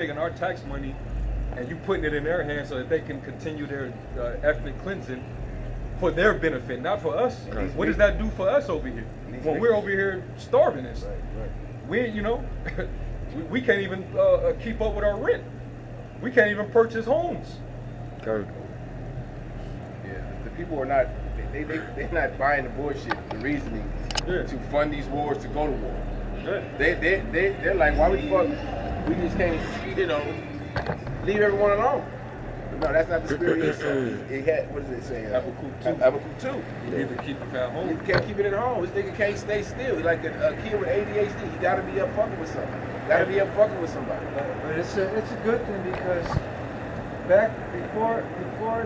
taking our tax money and you putting it in their hands so that they can continue their ethnic cleansing for their benefit, not for us. What does that do for us over here when we're over here starving and stuff? We, you know, we can't even keep up with our rent. We can't even purchase homes. Yeah, the people are not. They're not buying the bullshit, the reasoning to fund these wars, to go to war. They're like, why the fuck we just can't, you know, leave everyone alone? But no, that's not the spirit. It had, what does it say? Habakkuk 2. You need to keep it at home. You can't keep it at home. This nigga can't stay still. He's like a kid with ADHD. He gotta be up fucking with somebody. Gotta be up fucking with somebody. But it's a good thing because back before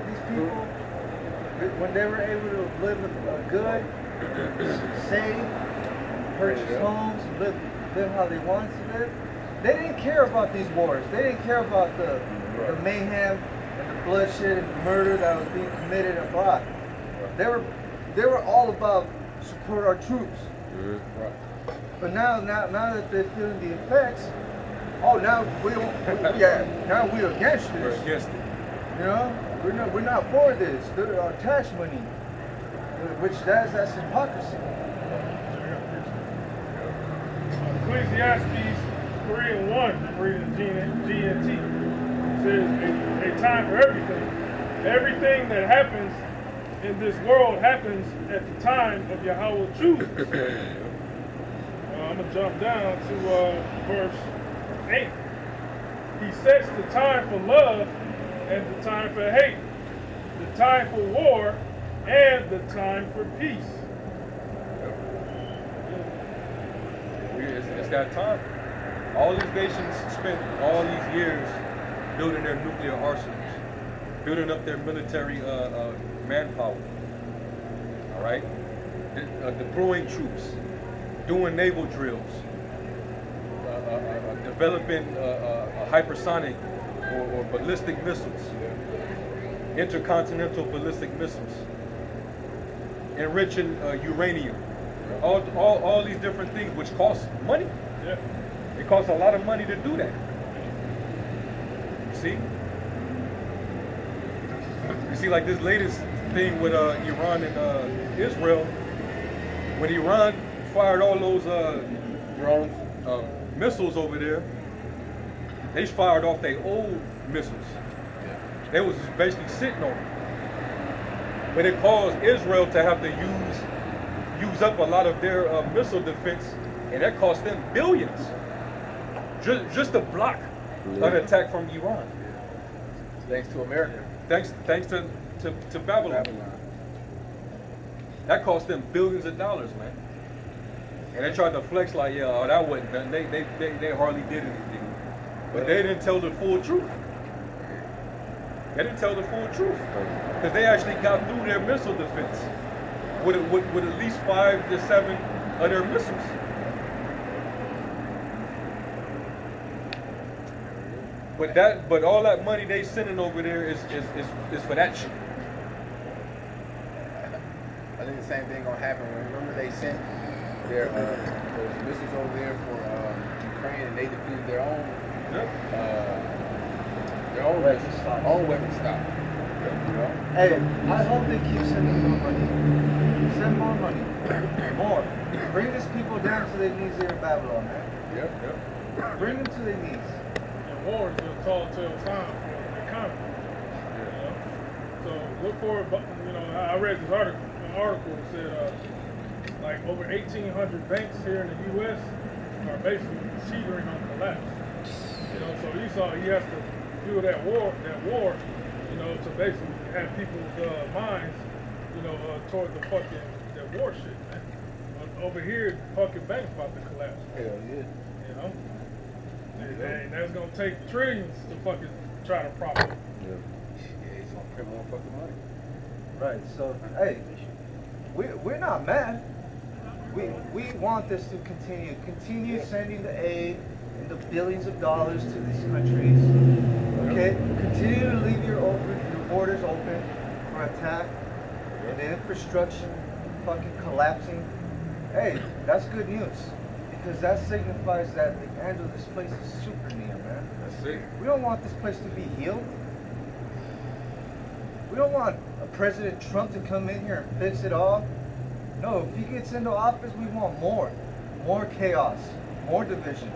these people, when they were able to live a good, save, purchase homes, live how they wanted to live, they didn't care about these wars. They didn't care about the mayhem and the bloodshed and the murder that was being committed abroad. They were all about support our troops. But now that they're feeling the effects, now we're against this. We're against it. You know, we're not for this. Our tax money, which that's hypocrisy. Ecclesiastes 3:1, reading GNT, says a time for everything. Everything that happens in this world happens at the time of Yahweh chooses. I'm going to jump down to verse 8. He sets the time for love and the time for hate, the time for war and the time for peace. It's that time. All these nations spent all these years building their nuclear arsenals, building up their military manpower. All right, deploying troops, doing naval drills, developing hypersonic or ballistic missiles, intercontinental ballistic missiles, enriching uranium. All these different things which cost money. Yeah. It costs a lot of money to do that. You see, like this latest thing with Iran and Israel, when Iran fired all those drones, missiles over there, they fired off their old missiles. They was basically sitting on them. But it caused Israel to have to use up a lot of their missile defense, and that cost them billions just to block an attack from Iran. Thanks to America. Thanks to Babylon. That cost them billions of dollars, man. And they tried to flex like, that wasn't done. They hardly did anything. But they didn't tell the full truth. They didn't tell the full truth. Because they actually got through their missile defense with at least 5 to 7 of their missiles. But all that money they sending over there is for that shit. I think the same thing gonna happen. Remember they sent their those missiles over there for Ukraine, and they depleted their own weapon stock. You know? Hey, I hope they keep sending more money. Send more money. More. Bring these people down to their knees here in Babylon, man. Yep. Bring them to their knees. And war is a telltale sign for the economy. You know? So look for it. You know, I read this article. An article that said like over 1,800 banks here in the U.S. are basically teetering on collapse. You know, so Esau, he has to do that war, you know, to basically have people's minds, you know, toward the fucking that war shit, man. Over here, the fucking bank's about to collapse. Hell yeah. You know? And that's gonna take trillions to fucking try to prop it. Yeah, he's gonna print more fucking money. Right, so, hey, we're not mad. We want this to continue sending the aid and the billions of dollars to these countries. Okay? Continue to leave your borders open for attack and the infrastructure fucking collapsing. Hey, that's good news. Because that signifies that the end of this place is super near, man. That's it. We don't want this place to be healed. We don't want President Trump to come in here and fix it all. No, if he gets into office, we want more chaos, more division.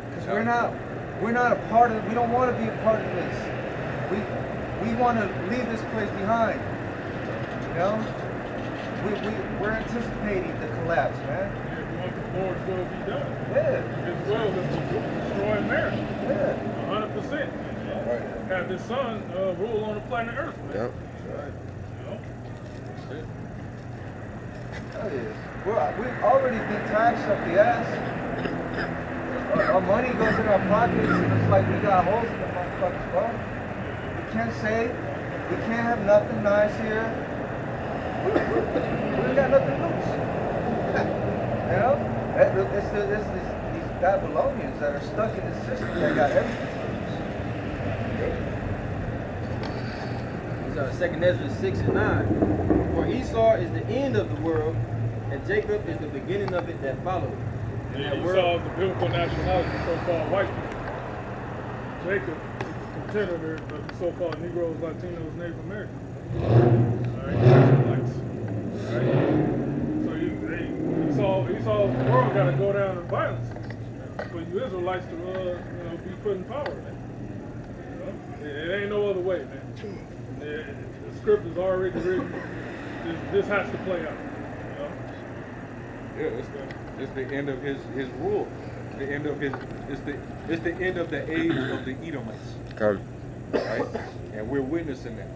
Because we're not a part of. We don't want to be a part of this. We want to leave this place behind. You know, we're anticipating the collapse, man. Yeah, we want the Lord's will to be done. Yeah. His will is to destroy America. Yeah. 100%. Right. Have his son rule on the planet Earth, man. Yep. Right. You know? That's it. Hell yeah. We've already been taxed up the ass. Our money goes in our pockets, and it's like we got holes in the motherfuckers, bro. We can't save. We can't have nothing nice here. We ain't got nothing loose. You know? It's these Babylonians that are stuck in the system that got everything. Second Ezra 6 and 9. For Esau is the end of the world, and Jacob is the beginning of it that followed. And Yeah, that you world, saw the biblical nationality, so-called white people. Jacob is the progenitor of the so-called Negroes, Latinos, Native Americans. Alright, Israelites. Alright? So Esau's world got to go down in violence for you Israelites to be put in power, man. You know? It ain't no other way, man. The script is already written. This has to play out. You know? Yeah, it's the end of his rule. The end of it's the end of the age of the Edomites. Come. Right? And we're witnessing that.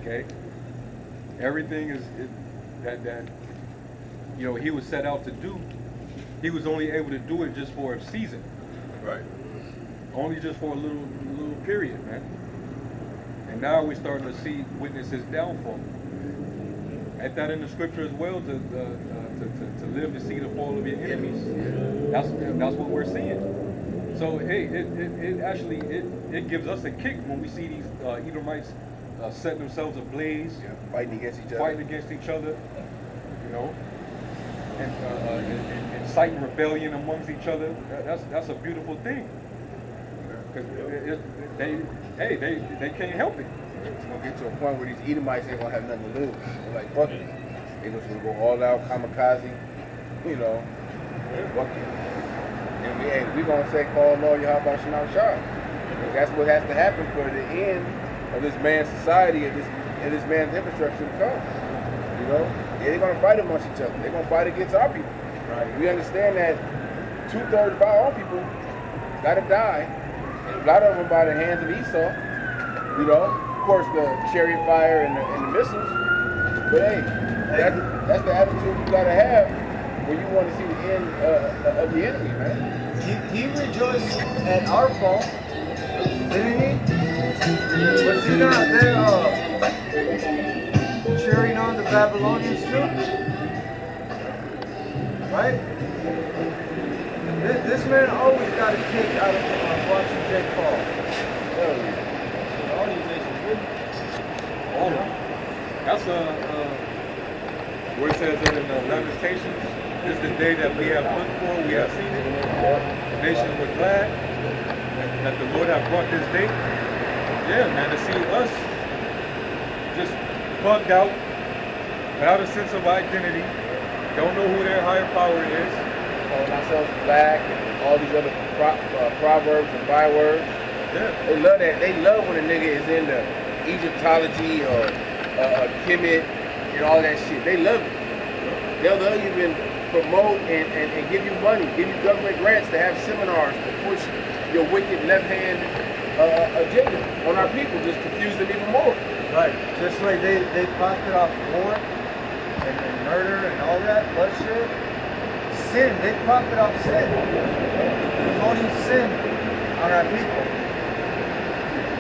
Okay? Everything is that he was set out to do. He was only able to do it just for a season. Right. Only just for a little period, man. And now we're starting to witness his downfall. Ain't that in the scripture as well? To live to see the fall of your enemies. That's what we're seeing. So hey, it actually gives us a kick when we see these Edomites setting themselves ablaze, Fighting against each other. You know, and inciting rebellion amongst each other. That's a beautiful thing. Because they can't help it. It's gonna get to a point where these Edomites ain't gonna have nothing to lose. They're like, fuck it. They're just gonna go all out, kamikaze, fuck it. And we gonna say, call Lord Yahweh Shanam Shah. That's what has to happen for the end of this man's society and this man's infrastructure to come. They're gonna fight amongst each other. They're gonna fight against our people. Right. We understand that 2/3 of our own people gotta die. And a lot of them by the hands of Esau. Of course, the chariot fire and the missiles. But hey, that's the attitude you gotta have when you want to see the end of the enemy, man. He rejoiced at our fall, didn't he? Was he not there cheering on the Babylonians too? Right? This man always got a kick out of watching Jake fall. all these nations with All of them. That's where it says that in the Lamentations, this is the day that we have looked for, we have seen it. The nations were glad that the Lord have brought this day. Yeah, man, to see us just bugged out, without a sense of identity, don't know who their higher power is. Calling ourselves black and all these other proverbs and bywords. Yeah. They love that. They love when a nigga is into Egyptology or Kemet and all that shit. They love it. They'll even promote and give you money, give you government grants to have seminars to push your wicked left-hand agenda on our people, just confuse them even more. Right. Just like they profit off war and murder and all that bloodshed. Sin, they profit off sin. Promoting sin on our people.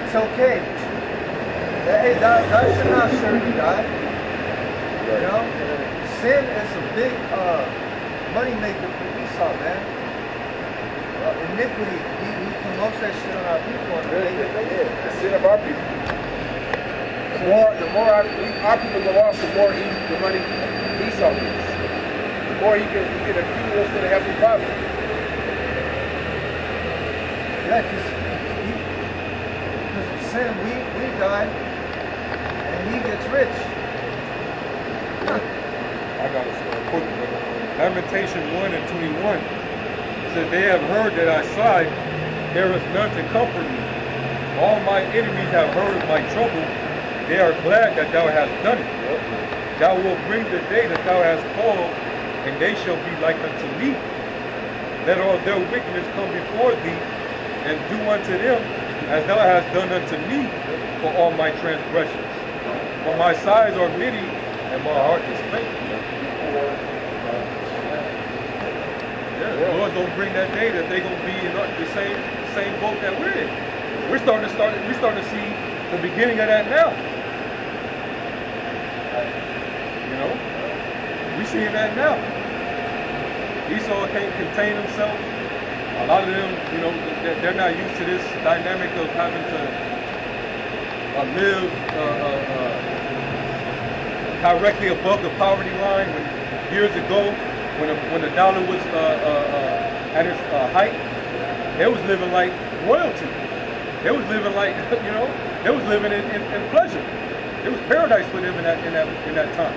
It's okay. Hey, that should not serve you, God. You know? Sin is a big money maker for Esau, man. Iniquity, he promotes that shit on our people. The sin of our people. The more our people go off, the more the money Esau gets. The more he can accuse us to the Heavenly Father. that because of sin, we die, and he gets rich. I got a quick one. Lamentation 1 and 21 says, they have heard that I sighed, there is none to comfort me. All my enemies have heard of my trouble, they are glad that thou hast done it. Thou wilt bring the day that thou hast called, and they shall be like unto me. Let all their wickedness come before thee, and do unto them as thou hast done unto me for all my transgressions. For my sighs are many, and my heart is faint. The Lord don't bring that day that they're gonna be in the same boat that we're in. We're starting to see the beginning of that now. You know, we seeing that now. Esau can't contain himself. A lot of them, you know, they're not used to this dynamic of having to live directly above the poverty line. When years ago, when the dollar was at its height, they was living like royalty. They was living like, you know, they was living in pleasure. It was paradise for them in that time.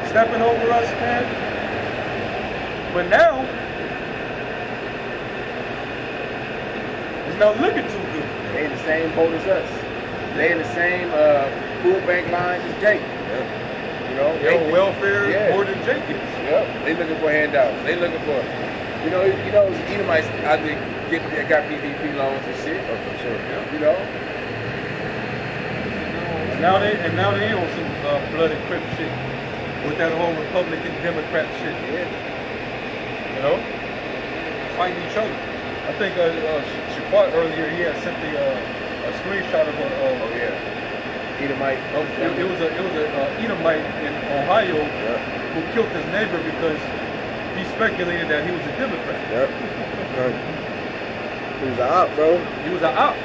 Stepping over us, man. But now, it's not looking too good. They in the same boat as us. They in the same food bank lines as Jake. You know, they on welfare more than Jake is. Yep. They looking for handouts. They looking for, you know, Edomites out there got PPP loans and shit. Oh, for sure. You know. Now they on some blood and crip shit with that whole Republican Democrat shit. Yeah. You know, fighting each other. I think Shaquat earlier he had sent a screenshot of Edomite. It was a Edomite in Ohio who killed his neighbor because he speculated that he was a Democrat. Yep. He was an op, bro. He was an op.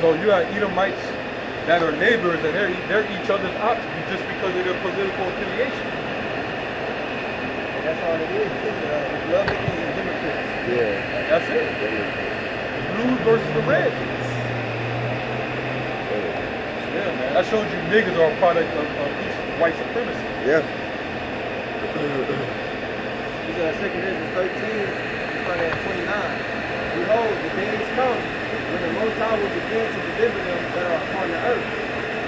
So you have Edomites that are neighbors and they're each other's ops just because of their political affiliation. And that's all it is. Republicans and Democrats. Yeah. That's it. Blues versus the Reds. Yeah, man. That shows you niggas are a product of white supremacy. Yeah. This is 2 Corinthians 13, starting at 29. Behold, the days come when the Most High will begin to deliver them that are upon the earth.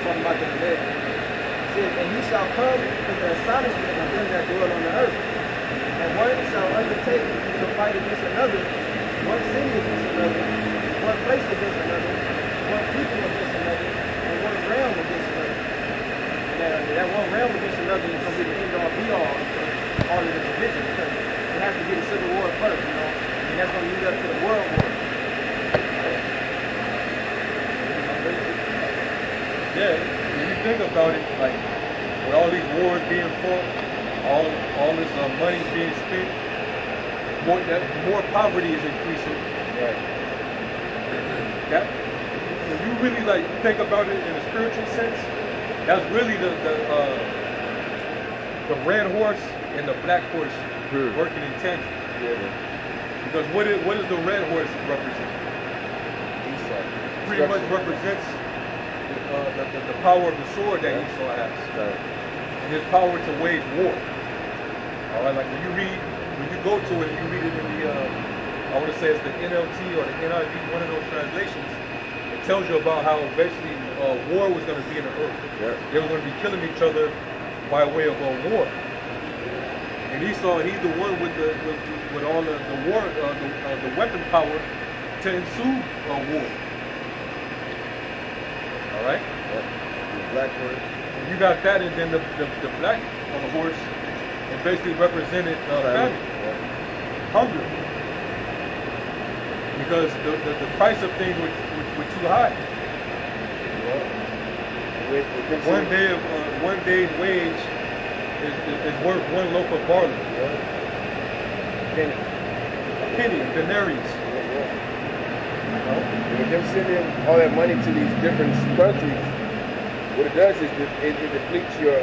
Talking about the dead. It says, and he shall come to the astonishment of them that dwell on the earth. And one shall undertake to fight against another, one city against another, one place against another, one people against another, and one realm against another. And that one realm against another is going to be the end all be all for all of the division, because it has to be the civil war first, you know, and that's going to lead up to the world war. Yeah, when you think about it, like with all these wars being fought, all this money being spent, more poverty is increasing. Right. That when you really like think about it in a spiritual sense, that's really the red horse and the black horse working in tandem. Yeah. Because what does the red horse represent? Esau. Pretty much represents the power of the sword that Esau has. And his power to wage war. All right, like when you go to it and you read it in the, I want to say it's the NLT or the NIV, one of those translations, it tells you about how basically war was going to be in the earth. Yeah. They were going to be killing each other by way of war. And Esau, he's the one with all the war, the weapon power to ensue war. All right. The black horse. You got that, and then the black horse, it basically represented famine, hunger, because the price of things were too high. One day's wage is worth one loaf of barley. A penny, denarius. With them sending all that money to these different countries, what it does is it depletes your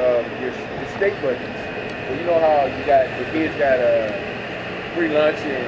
state budgets. So you know how the kids got free lunch and